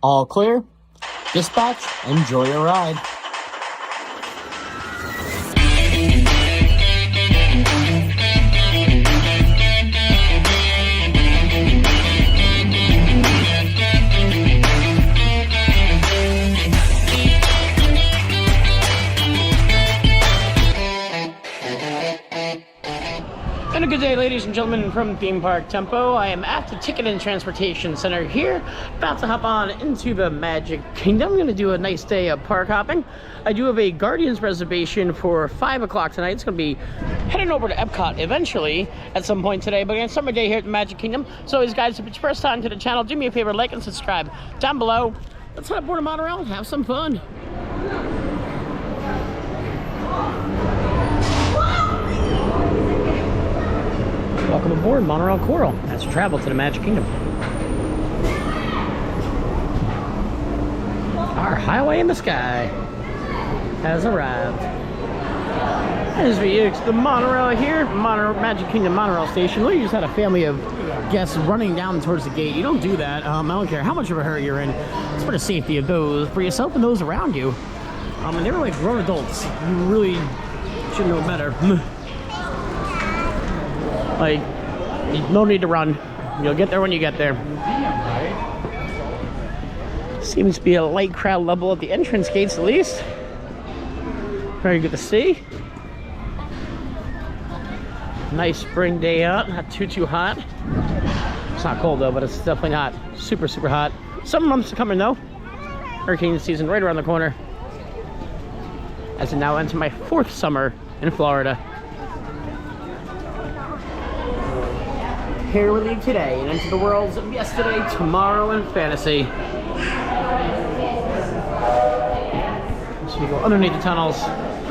All clear. Dispatch, enjoy your ride. And a good day, ladies and gentlemen, from Theme Park Tempo. I am at the Ticket and Transportation Center here, about to hop on into the Magic Kingdom. I'm going to do a nice day of park hopping. I do have a Guardians reservation for 5 o'clock tonight. It's going to be heading over to Epcot eventually at some point today, but I'm going to start my day here at the Magic Kingdom. So as guys, if it's your first time to the channel, do me a favor, like and subscribe down below. Let's head aboard a monorail and have some fun. Welcome aboard Monorail Coral as you travel to the Magic Kingdom. Our highway in the sky has arrived. As we exit the monorail here, Magic Kingdom Monorail Station. We just had a family of guests running down towards the gate. You don't do that. I don't care how much of a hurry you're in. It's for the safety of those, for yourself and those around you. And they were like grown adults. You really should know better. Like, no need to run. You'll get there when you get there. Seems to be a light crowd level at the entrance gates at least. Very good to see. Nice spring day out. Not too hot. It's not cold though, but it's definitely not super hot. Summer months are coming though. Hurricane season right around the corner. As I now enter my 4th summer in Florida. Here we leave today and into the worlds of yesterday, tomorrow, and fantasy. So we go underneath the tunnels,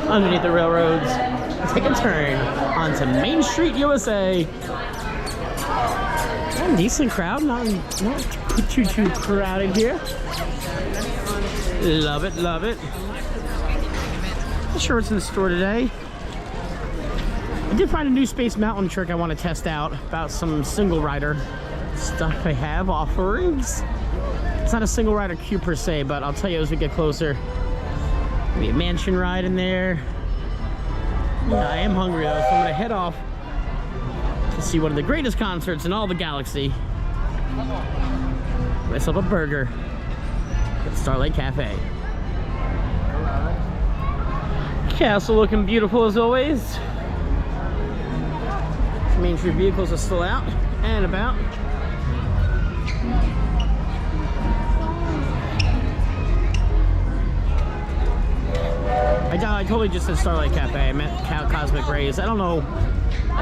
underneath the railroads, and take a turn onto Main Street, USA. A decent crowd, not too crowded here. Love it, love it. Not sure what's in the store today. I did find a new Space Mountain trick I want to test out about some single rider stuff they have, offerings. It's not a single rider queue per se, but I'll tell you as we get closer. Maybe a mansion ride in there. Yeah, I am hungry though, so I'm gonna head off to see one of the greatest concerts in all the galaxy. Get myself a burger at Starlight Cafe. Castle looking beautiful as always. Main Street vehicles are still out and about. I totally just said Starlight Cafe. I meant Cosmic Rays. I don't know.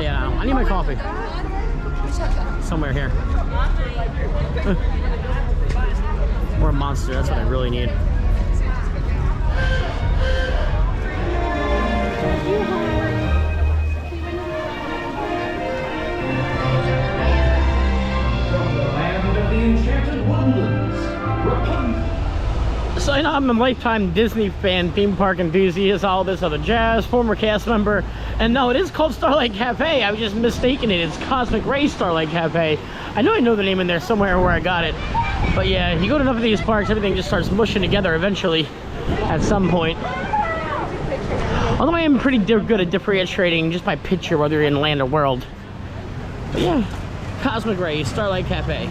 Yeah, I need my coffee. Somewhere here. Or a Monster. That's what I really need. So I know I'm a lifetime Disney fan, theme park enthusiast, all this other jazz, former cast member, and no, it is called Starlight Cafe. I was just mistaken it. It's Cosmic Ray Starlight Cafe. I know the name in there somewhere where I got it, but yeah, you go to enough of these parks, everything just starts mushing together eventually at some point. Although I am pretty good at differentiating just by picture whether you're in land or world. But yeah, Cosmic Ray Starlight Cafe.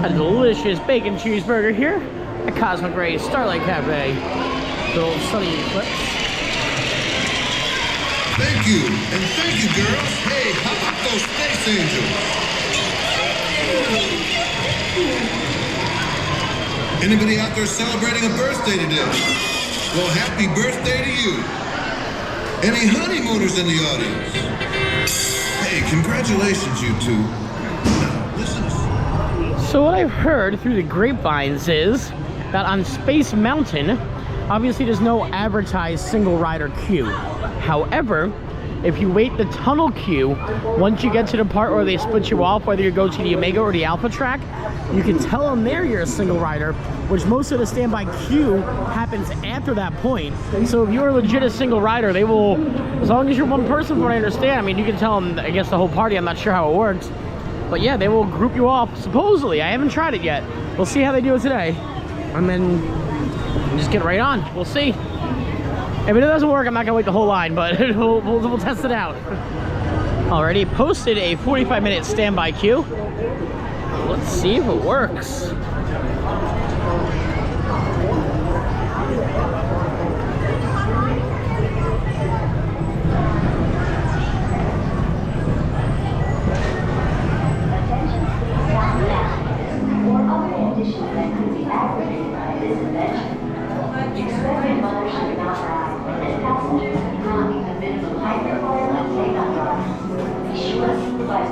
A delicious bacon cheeseburger here at Cosmic Ray Starlight Cafe. Good old sunny eclipse. Thank you, and thank you, girls. Hey, how about those space angels? Anybody out there celebrating a birthday today? Well, happy birthday to you. Any honeymooners in the audience? Hey, congratulations, you two. Now, listen. So what I've heard through the grapevines is that on Space Mountain, obviously there's no advertised single rider queue. However, if you wait the tunnel queue, once you get to the part where they split you off, whether you go to the Omega or the Alpha track, you can tell them there you're a single rider, which most of the standby queue happens after that point. So if you're legit a single rider, they will, as long as you're one person, from what I understand, I mean, you can tell them, I guess, the whole party. I'm not sure how it works. But yeah, they will group you off, supposedly. I haven't tried it yet. we'll see how they do it today. And then just get right on. We'll see. If it doesn't work, I'm not gonna wait the whole line, but we'll test it out. Already posted a 45-minute standby queue. Let's see if it works.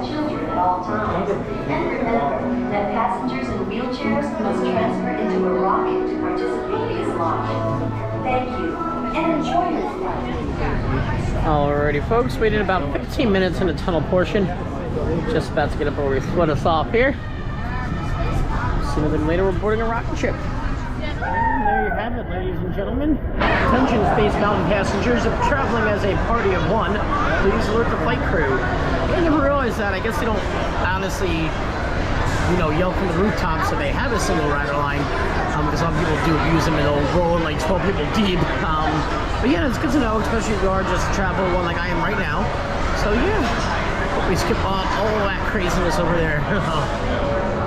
Children at all times. And remember that passengers in wheelchairs must transfer into a rocket to participate in this launch. Thank you, and enjoy this flight. Alrighty, folks, waited about 15 minutes in the tunnel portion. Just about to get up where we split us off here. Sooner than later, we're boarding a rocket ship. And there you have it, ladies and gentlemen. Attention, Space Mountain passengers, if traveling as a party of one, please alert the flight crew. I never realized that. I guess they don't honestly, you know, yell from the rooftops so they have a single rider line, because some people do abuse them and they'll roll in like 12 people deep. But yeah, it's good to know, especially if you are just travel one like I am right now. So yeah, hope we skip all that craziness over there.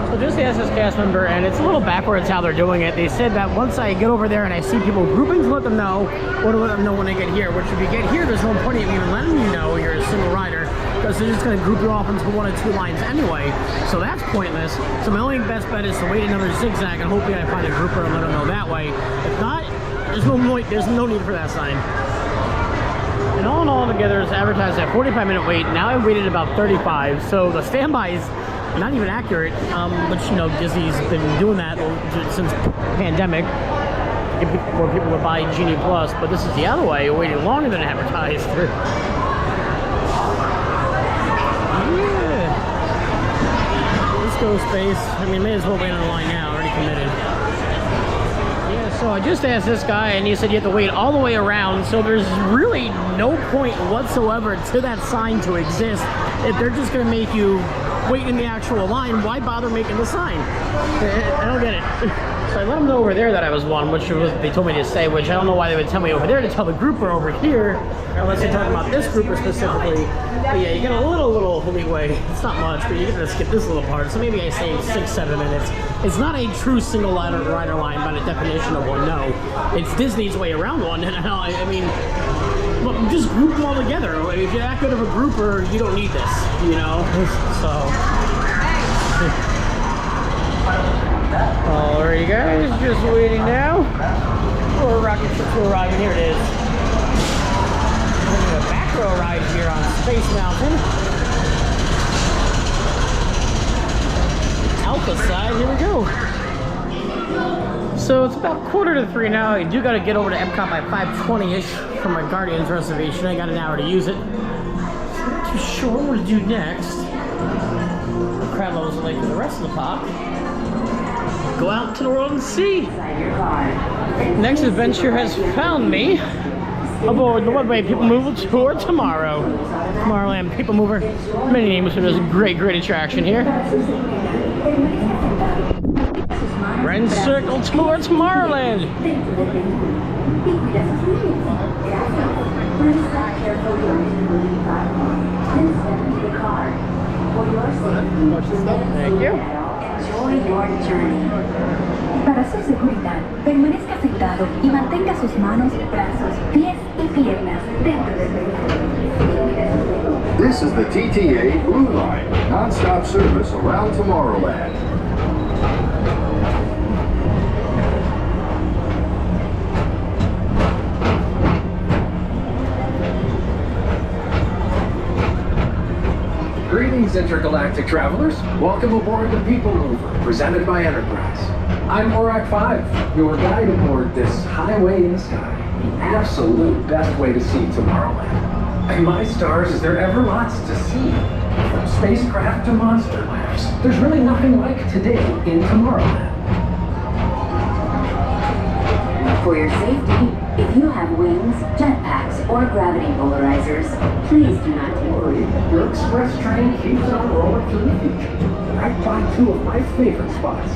So just the SS cast member, and it's a little backwards how they're doing it. They said that once I get over there and I see people grouping to let them know, or to let them know when I get here, which if you get here, there's no point of even letting you know you're a single rider, because they're just going to group you off into one or two lines anyway, so that's pointless. So my only best bet is to wait another zigzag and hopefully I find a grouper and let them know that way. If not, there's no need for that sign. And all in all together, it's advertised at 45-minute wait. Now I waited about 35, so the standby is not even accurate, but you know, Disney's been doing that since pandemic to get more people to buy Genie Plus, but this is the other way, waiting longer than advertised. Yeah. Let's go, Space. I mean, may as well wait on the line now, already committed. Yeah, so I just asked this guy and he said you have to wait all the way around, so there's really no point whatsoever to that sign to exist. If they're just gonna make you wait in the actual line, why bother making the sign? I don't get it. So I let them know over there that I was one, which was they told me to say, which I don't know why they would tell me over there to tell the grouper over here, unless they're talking about this grouper specifically. But yeah, you get a little leeway. It's not much, but you get to skip this little part. So maybe I say 6-7 minutes. It's not a true single rider line by the definition of one, no. It's Disney's way around one, and I mean, well, just group them all together. If you're that good of a grouper, you don't need this, you know? So. Alrighty guys, just waiting now for a rocket ship to arrive, and here it is. We're doing a back row ride here on Space Mountain. Alpha side, here we go. So it's about 2:45 now. I do got to get over to Epcot by 5:20-ish for my Guardians reservation. I got an hour to use it. Not too sure what to do next. The crowd levels are like for the rest of the park. Go out to the world and see. Next adventure has found me aboard the Webway People Mover Tour tomorrow. Tomorrowland People Mover, many names for this great attraction here. Ren Circle Tour Tomorrowland. Thank you. Para su seguridad, permanezca sentado y mantenga sus manos, brazos, pies y piernas dentro del vehículo. This is the TTA Blue Line, non-stop service around Tomorrowland. Greetings, intergalactic travelers. Welcome aboard the People Mover, presented by Enterprise. I'm Orak 5, your guide aboard this highway in the sky, the absolute best way to see Tomorrowland. And my stars, is there ever lots to see? From spacecraft to monster labs, there's really nothing like today in Tomorrowland. For your safety, if you have wings, jetpacks, or gravity polarizers, please do not take Worry, your express train keeps on rolling through the future. Right by two of my favorite spots.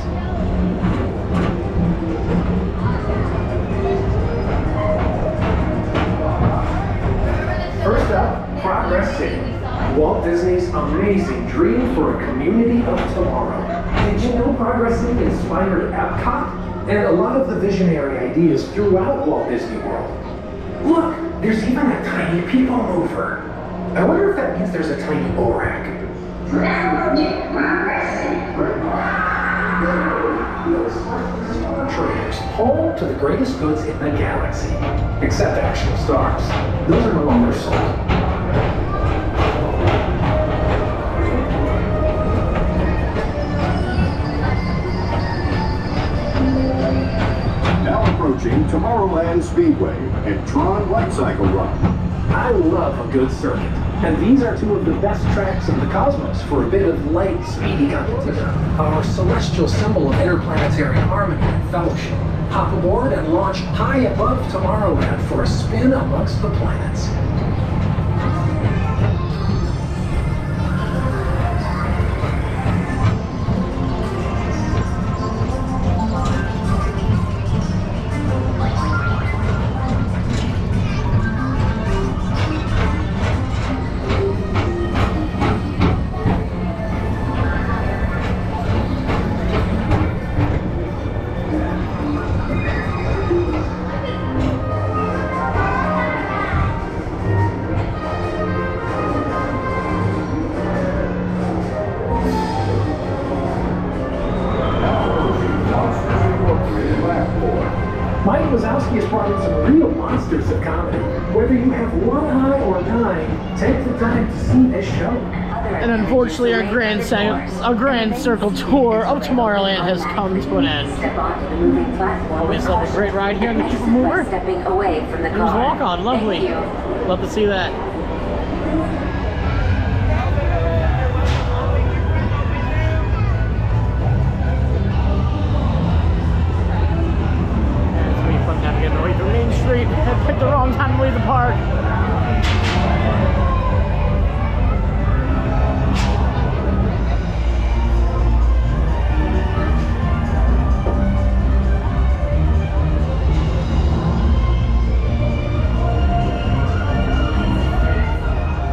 First up, Progress City. Walt Disney's amazing dream for a community of tomorrow. Did you know Progress City inspired Epcot? And a lot of the visionary ideas throughout Walt Disney World. Look, there's even a tiny people mover. I wonder if that means there's a tiny ORAC. Star Traders, home to the greatest goods in the galaxy. Except actual stars. Those are no longer sold. Now approaching Tomorrowland Speedway and Tron Light Cycle Run. I love a good circuit, and these are two of the best tracks in the cosmos for a bit of light, speedy competition. Our celestial symbol of interplanetary harmony and fellowship. Hop aboard and launch high above Tomorrowland for a spin amongst the planets. Mike Wazowski has brought in some real monsters of comedy. Whether you have one eye or nine, take the time to see this show. And unfortunately, our Grand Circle tour of Tomorrowland has come to an end. Step onto the moving platform. Always love a great ride here in the People Mover. Stepping away from the It was car. walk on, lovely. Thank you. Love to see that. It's gonna be fun navigating right through Main Street. I picked the wrong time to leave the park.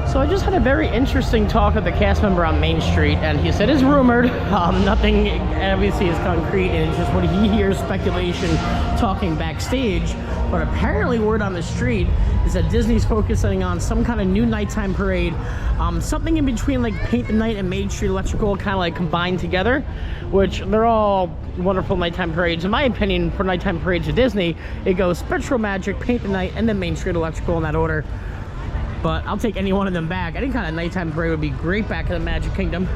So I just had a very interesting talk with the cast member on Main Street, and he said it's rumored, nothing obviously is concrete, and it's just what he hears, speculation, talking backstage. But apparently word on the street is that Disney's focusing on some kind of new nighttime parade, something in between like Paint the Night and Main Street Electrical, kind of like combined together, which they're all wonderful nighttime parades. In my opinion, for nighttime parades at Disney, it goes Spectral Magic, Paint the Night, and then Main Street Electrical in that order. But I'll take any one of them back. Any kind of nighttime parade would be great back in the Magic Kingdom.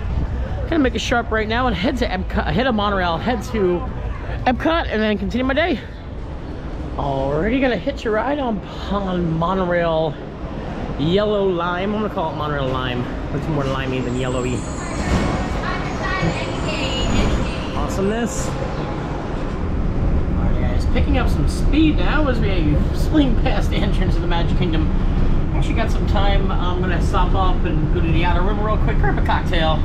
Gonna make a sharp right now and head to Epcot, head to Monorail, head to Epcot, and then continue my day. Already gonna hitch a ride on Monorail Yellow Lime. I'm gonna call it Monorail Lime. It's more limey than yellowy. Awesomeness. Alright guys, picking up some speed now as we swing past the entrance of the Magic Kingdom. Actually got some time. I'm gonna stop up and go to the outer rim real quick, grab a cocktail,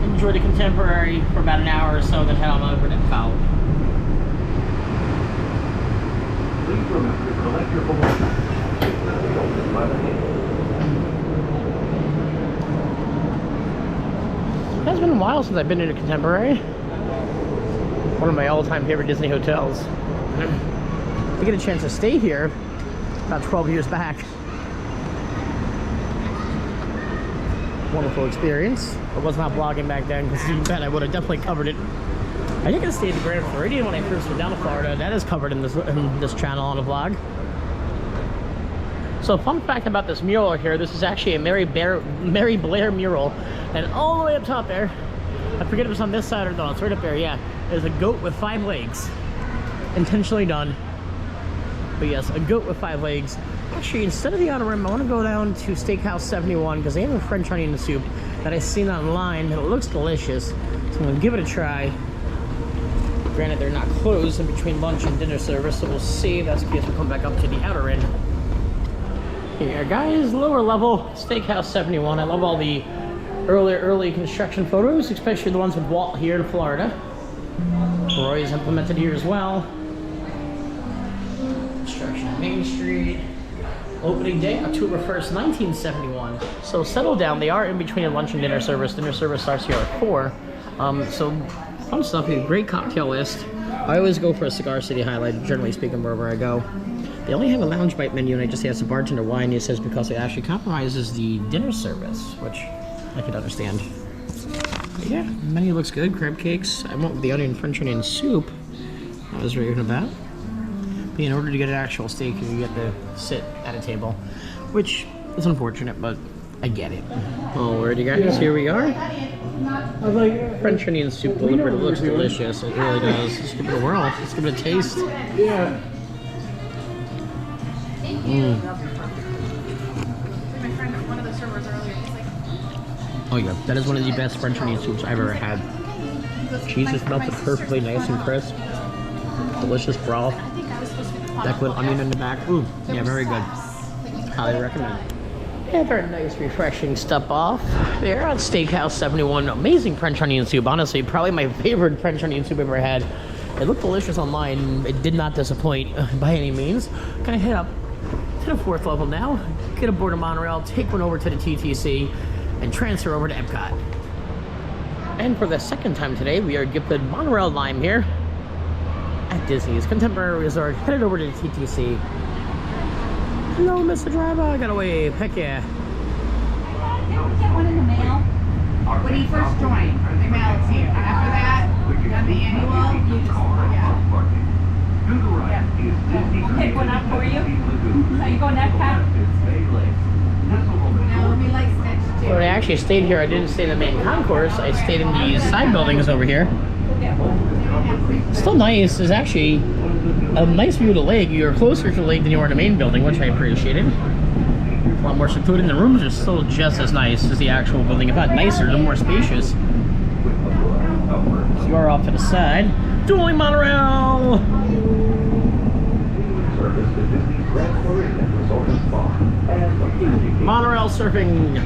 enjoy the Contemporary for about an hour or so, then head on over to Epcot. Please remember to collect your belongings. It has been a while since I've been in a Contemporary. One of my all-time favorite Disney hotels. I get a chance to stay here about 12 years back. Wonderful experience. I was not vlogging back then because you bet I would have definitely covered it. I think I stayed at the Grand Floridian when I first went down to Florida. That is covered in this channel on a vlog. So fun fact about this mural here, this is actually a Mary Blair mural. And all the way up top there, I forget if it was on this side or no, it's right up there, yeah. There's a goat with 5 legs. Intentionally done. But yes, a goat with 5 legs. Actually, instead of the outer rim, I want to go down to Steakhouse 71 because they have a French onion soup that I've seen online and it looks delicious. So I'm going to give it a try. Granted, they're not closed in between lunch and dinner service, so we'll see. That's in case we come back up to the outer end. Here, guys, lower level, Steakhouse 71. I love all the early construction photos, especially the ones with Walt here in Florida. Roy's implemented here as well. Construction on Main Street. Opening day, October 1st, 1971. So settle down. They are in between lunch and dinner service. Dinner service starts here at 4. So fun stuff here. Great cocktail list. I always go for a Cigar City Highlight, generally speaking, wherever I go. They only have a lounge bite menu, and I just asked the bartender why, and he says because it actually compromises the dinner service, which I could understand. But yeah, the menu looks good. Crab cakes. I went with the French onion soup. I was raving about. But in order to get an actual steak, you get to sit at a table, which is unfortunate, but I get it. Alrighty, guys, here we are. French onion soup delivered. It looks delicious. It really does. Let's give it a whirl. Let's give it a taste. Yeah. Oh yeah, that is one of the best French onion soups I've ever had. Cheese is melted perfectly nice and crisp. Delicious broth. That good onion in the back. Ooh, yeah, very good. Highly recommend. Yeah, very nice, refreshing step off there at Steakhouse 71. Amazing French onion soup. Honestly, probably my favorite French onion soup I've ever had. It looked delicious online. It did not disappoint by any means. Gonna head up to the 4th level now, get aboard a monorail, take one over to the TTC, and transfer over to Epcot. And for the second time today, we are gifted monorail lime here at Disney's Contemporary Resort, headed over to the TTC. Hello, Mr. Driver, I got a wave, heck yeah. Don't get one in the mail. When you first join, the mail is here. After that, on the annual, you just, I'll pick one up for you. Are you going that time? No, let me like Stitch too. When I actually stayed here, I didn't stay in the main concourse. I stayed in these side buildings over here. Still nice. There's actually a nice view of the lake. You're closer to the lake than you are in the main building, which I appreciated. A lot more secluded. The rooms are still just as nice as the actual building. If not nicer, they're more spacious. So you are off to the side. Dueling monorail! Monorail surfing.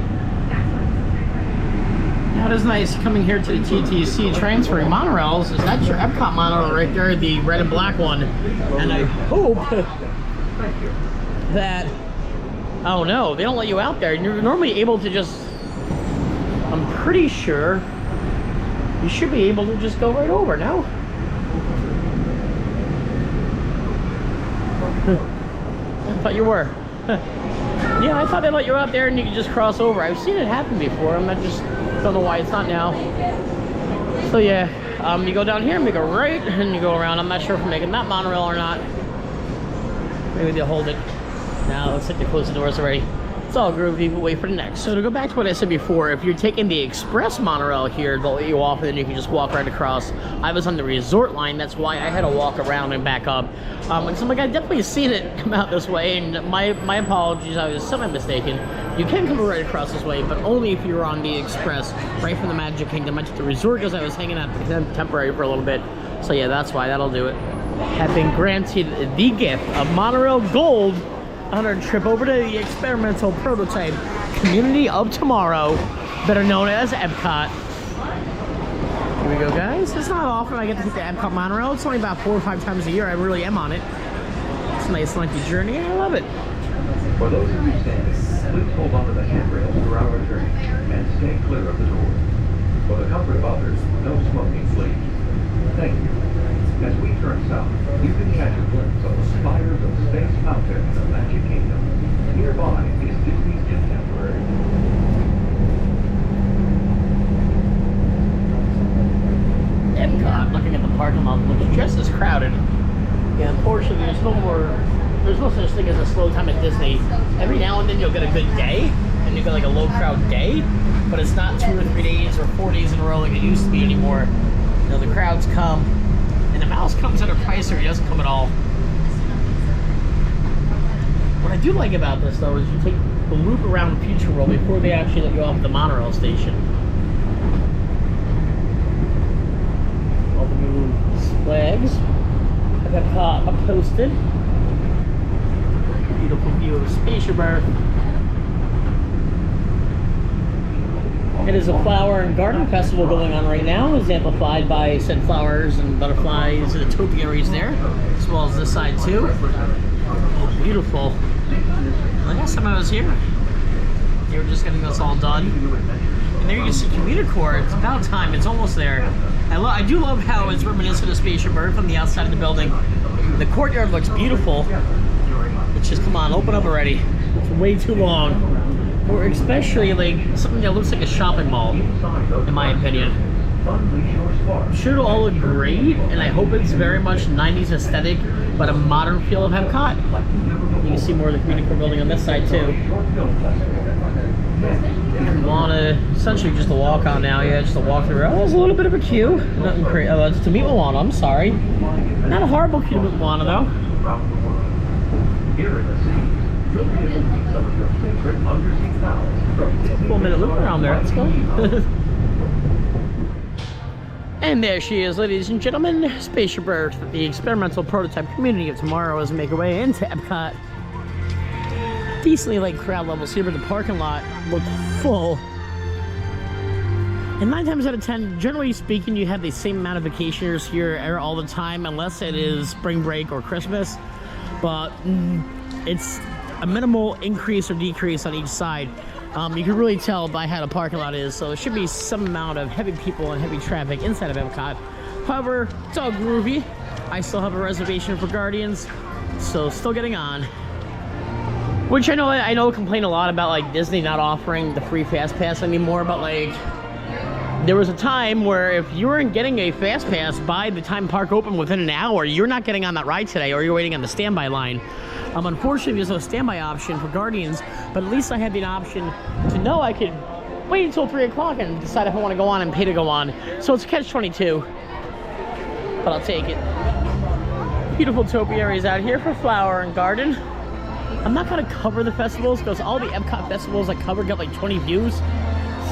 That is nice coming here to the TTC transferring monorails. Is that your Epcot monorail right there, the red and black one? And I hope that, oh no, they don't let you out there. You're normally able to just, I'm pretty sure you should be able to just go right over, no? I thought you were. Yeah, I thought they let you out there and you could just cross over. I've seen it happen before. I just don't know why it's not now. So yeah, you go down here, make a right, and you go around. I'm not sure if we're making that monorail or not. Maybe they'll hold it. Now, looks like they closed the doors already. It's all groovy, but wait for the next. So to go back to what I said before, if you're taking the express monorail here, they'll let you off and then you can just walk right across. I was on the resort line, that's why I had to walk around and back up. And so I'm like, I definitely seen it come out this way, and my apologies, I was semi-mistaken. You can come right across this way, but only if you're on the express, right from the Magic Kingdom. I took the resort because I was hanging out at the Temporary for a little bit. So yeah, that's why, that'll do it. Have been granted the gift of Monorail Gold on our trip over to the experimental prototype Community of Tomorrow, better known as Epcot. Here we go, guys. It's not often I get to take the Epcot monorail. It's only about 4 or 5 times a year I really am on it. It's a nice lengthy journey and I love it. For those of you standing, please hold on to the handrails throughout our journey and stay clear of the doors. For the comfort of others, no smoking, please. Thank you. As we turn south, you can catch a glimpse of the spires of Space Mountain in the Magic Kingdom. Nearby is Disney's Contemporary. Epcot, looking at the parking lot, looks just as crowded. Yeah, unfortunately, there's no such thing as a slow time at Disney. Every now and then you'll get a good day, and you get like a low crowd day, but it's not 2 or 3 days or 4 days in a row like it used to be anymore. You know, the crowds come. And the mouse comes at a price or he doesn't come at all. What I do like about this though is you take the loop around Future World before they actually let you off at the monorail station. All the new flags. I've got posted. Beautiful view of Spaceship Earth. It is a flower and garden festival going on right now. It's amplified by said flowers and butterflies and the topiaries there, as well as this side too. Beautiful. The last time I was here, they were just getting this all done. And there you can see Communicore. It's about time. It's almost there. I do love how it's reminiscent of Spaceship Earth on the outside of the building. The courtyard looks beautiful. It's just, come on, open up already. It's way too long. Or especially like something that looks like a shopping mall, in my opinion. Sure, it'll all look great, and I hope it's very much 90s aesthetic, but a modern feel of Epcot. You can see more of the Communicore building on this side too. If you want to, essentially just a walk on now, yeah, just a walk through. Oh, there's a little bit of a queue. Nothing crazy. Oh, it's to meet Moana, I'm sorry. Not a horrible queue to meet Moana though. Full minute loop around there, let's go. And there she is, ladies and gentlemen. Spaceship Earth, the experimental prototype community of tomorrow, as we make our way into Epcot. Decently light crowd levels here, but the parking lot looked full. And 9 times out of 10, generally speaking, you have the same amount of vacationers here all the time, unless it is spring break or Christmas. But it's a minimal increase or decrease on each side. You can really tell by how the parking lot is, so there should be some amount of heavy people and heavy traffic inside of Epcot. However, it's all groovy. I still have a reservation for Guardians, so still getting on. Which I know complain a lot about like Disney not offering the free Fast Pass anymore, but like there was a time where if you weren't getting a Fast Pass by the time park opened within an hour, you're not getting on that ride today, or you're waiting on the standby line. Unfortunately, there's no standby option for Guardians, but at least I had the option to know I could wait until 3 o'clock and decide if I want to go on and pay to go on. So it's a catch-22, but I'll take it. Beautiful topiaries out here for Flower and Garden. I'm not going to cover the festivals because all the Epcot festivals I cover get like 20 views.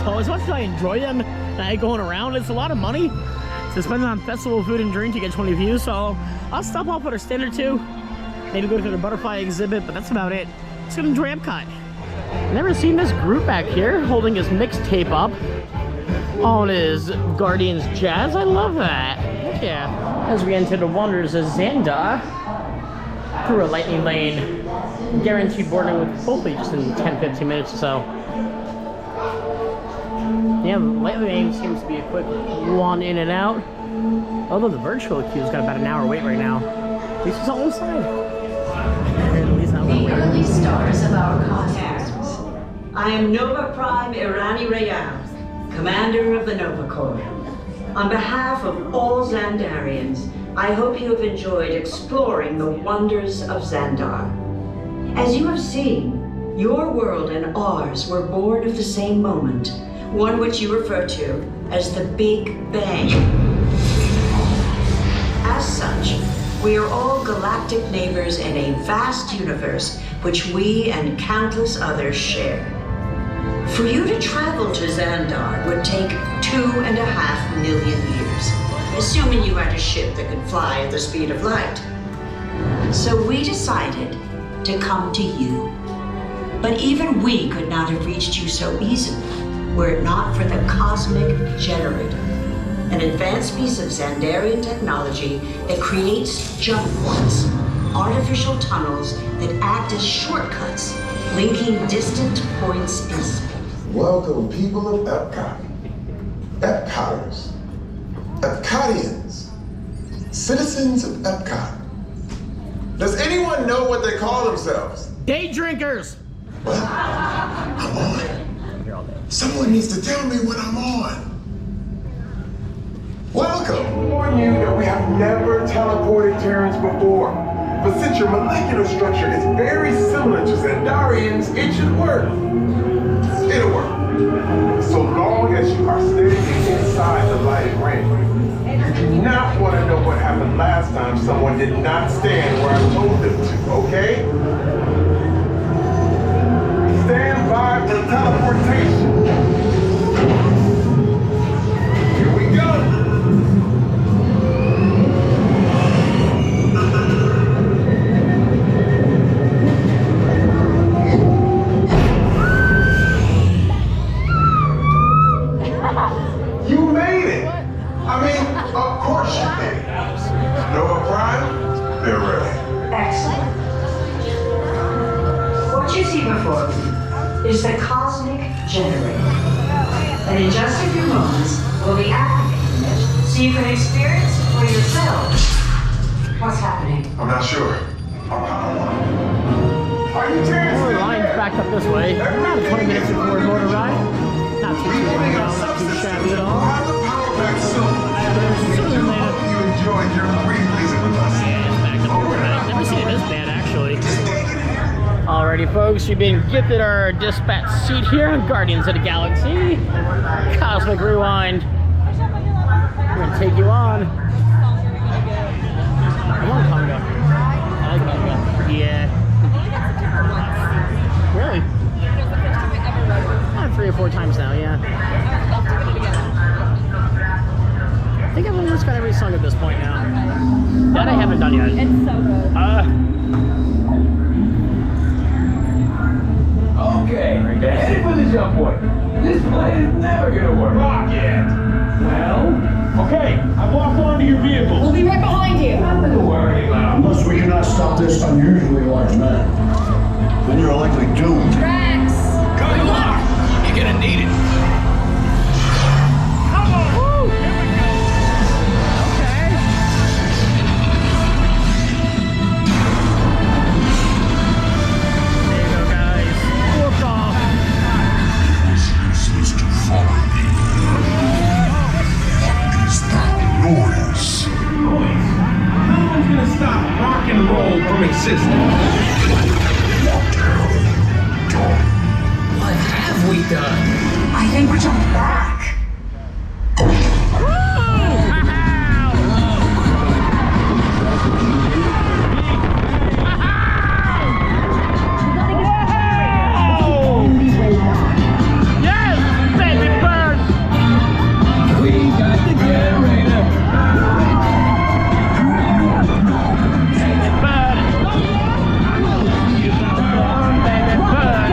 So as much as I enjoy them and I going around, it's a lot of money to spend on festival food and drink to get 20 views. So I'll stop off at a stand or two. Maybe go to the butterfly exhibit, but that's about it. Just gonna enjoy Epcot. Never seen this group back here holding his mixtape up on his Guardians Jazz. I love that. Heck yeah. As we enter the wonders of Xandar through a lightning lane. Guaranteed boarding with hopefully just in 10-15 minutes or so. Yeah, the lightning lane seems to be a quick one in and out. Although the virtual queue's got about an hour wait right now. At least it's all inside. The early stars of our cosmos. I am Nova Prime Irani Rayam, commander of the Nova Corps. On behalf of all Xandarians, I hope you have enjoyed exploring the wonders of Xandar. As you have seen, your world and ours were born of the same moment, one which you refer to as the Big Bang. As such, we are all galactic neighbors in a vast universe which we and countless others share. For you to travel to Xandar would take 2.5 million years, assuming you had a ship that could fly at the speed of light. So we decided to come to you. But even we could not have reached you so easily were it not for the Cosmic Generator, an advanced piece of Xandarian technology that creates jump points, artificial tunnels that act as shortcuts, linking distant points in space. Welcome, people of Epcot, Epcoters, Epcotians, citizens of Epcot. Does anyone know what they call themselves? Day drinkers! What? I'm on. Someone needs to tell me when I'm on. Welcome! I warn you that we have never teleported Terrans before. But since your molecular structure is very similar to Xandarians, it should work. It'll work. So long as you are standing inside the lighted ring. You do not want to know what happened last time someone did not stand where I told them to, okay? Stand by for teleportation. Here we go. They're ready. Excellent. What you see before you is the Cosmic Generator. And in just a few moments, we'll be activating it so you can experience for yourselves what's happening. I'm not sure. Are you Terrence? The line's backed up this way. About 20 minutes before motor ride. Not too long, not too shabby at all. Have the power back soon. Sooner than later. You enjoyed your brief visit with us. Yeah, it's backed up. I've never seen it this bad, actually. Alrighty, folks, you've been gifted our dispatch seat here on Guardians of the Galaxy. Cosmic Rewind. We're gonna take you on. I want Tonga. I like Tonga. Yeah. Really? 3 or 4 times now, yeah. I think I've almost got every song at this point now. That I haven't done yet. It's so good. Okay, headed for the jump point. This plane is never gonna work. Rocket! Well, Okay, I've locked onto your vehicle. We'll be right behind you. nothing to worry about. Unless we cannot stop this unusually large man, then you're likely doomed. Rex! Good luck! You're gonna need it. Come on! Woo! Here we go! Okay. There you go, guys. Walk off. Ceases to follow me. What is that noise? Noise. No one's gonna stop rock and roll from existing. What have you done? What have we done? I think we're jumping back. Yes, baby bird. We got the generator. Baby bird. Baby bird.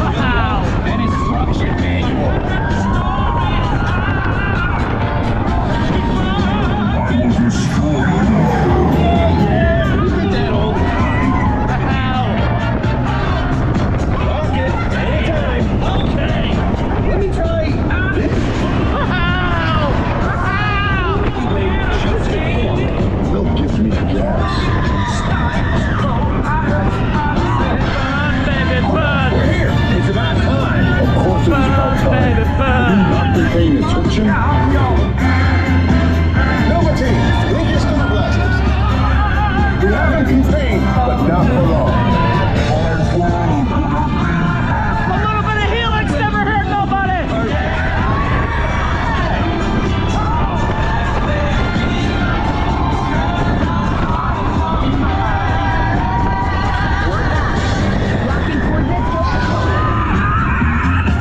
Wow. An instruction manual. I will destroy you. Look at that old Rocket, anytime. Okay. Let me try this. They'll give me gas. Baby bird. We're here. It's about time. Of course it is about time. Baby Have bird. you not been paying attention? Number team, Lincoln Stunner Blasters. We haven't contained, but not for long. A little bit of helix never hurt nobody.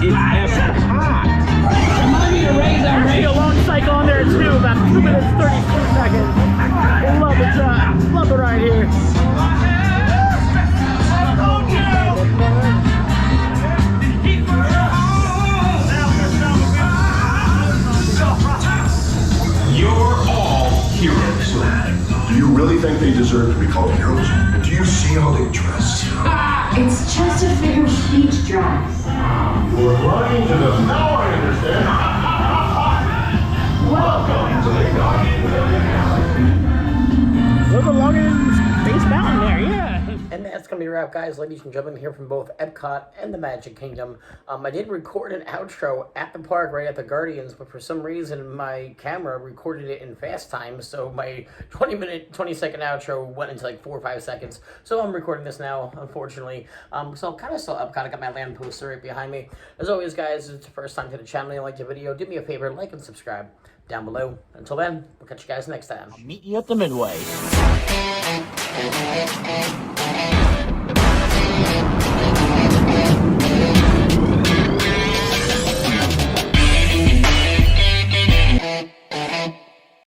It's epic hot. Somebody to raise our Actually, a long cycle on there too, about 2 minutes 32 seconds. Love it, love the ride here. You're all heroes. Do you really think they deserve to be called heroes? Do you see how they dress? It's just a figure of speech, Drax. You're lying to them. Now I understand. Welcome to the Guardians of the Galaxy. A little bit longer than Space Mountain there, yeah. And that's going to be a wrap, guys. Ladies and gentlemen, here from both Epcot and the Magic Kingdom. I did record an outro at the park right at the Guardians, but for some reason my camera recorded it in fast time, so my 20-second outro went into like 4 or 5 seconds. So I'm recording this now, unfortunately. So I'm kind of still Epcot. I got my land poster right behind me. As always, guys, if it's the first time to the channel and you like the video, do me a favor, like and subscribe down below. Until then, we'll catch you guys next time. Meet you at the Midway.